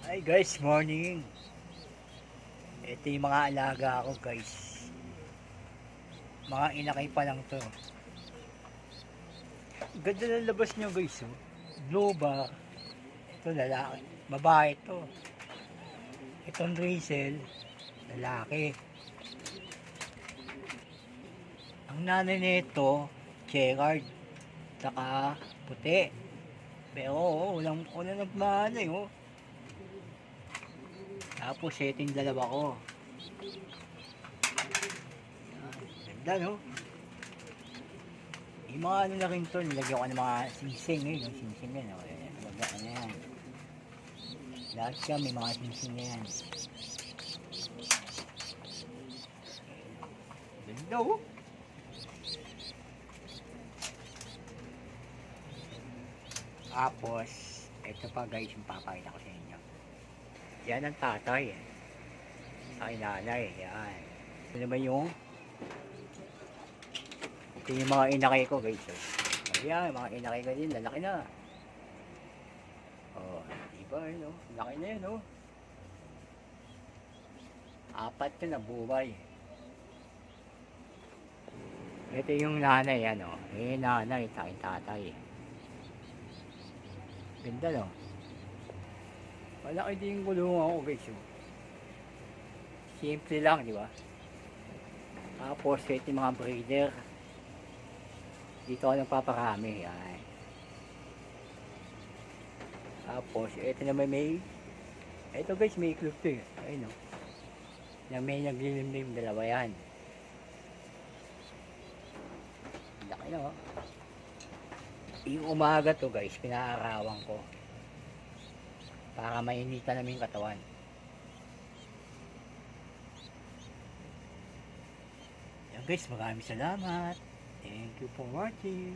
Hi guys, morning. Ito yung mga alaga ko guys. Mga inakay pa lang to. Ganda ng labas nyo guys. Oh. Blue bar. Ito lalaki. Babae to. Itong Rizel. Lalaki. Ang nanay nito, checkered. Saka puti. Pero walang nagmana eh. Oh. Tapos ito yung dalawa ko. Ganda no? Yung mga ano na rin to, nilagyan ko ng mga singsing eh. Yung singsing yan. Oh. Nilagyan ko na yan. Lahat siya may mga singsing na yan. Ganda oh. Tapos, ito pa guys yung papakita ko sa inyo. Yan ang tatay eh. Ay nanay, yan. Ito naman ito yung mga inakay ko guys. Oh. Ayan, mga inakay ko din, lalaki na. Oh, diba no? Laki na yun oh. Apat yun na buhay. Ito yung nanay, ano. Eh, nanay, tatay. Ganda no? Malaki din yung gulungan ko guys. Oh. Simple lang, di ba? Tapos, ito yung mga breeder. Dito ako nagpaparami. Yan. Tapos, ito naman ito guys, may iklog to eh. Ayun o. Na may naglilimlim, dalawa yan. Laki na o. Yung umaga to guys, pinaarawan ko. Para mainitan namin yung katawan. Yan guys, maraming salamat. Thank you for watching.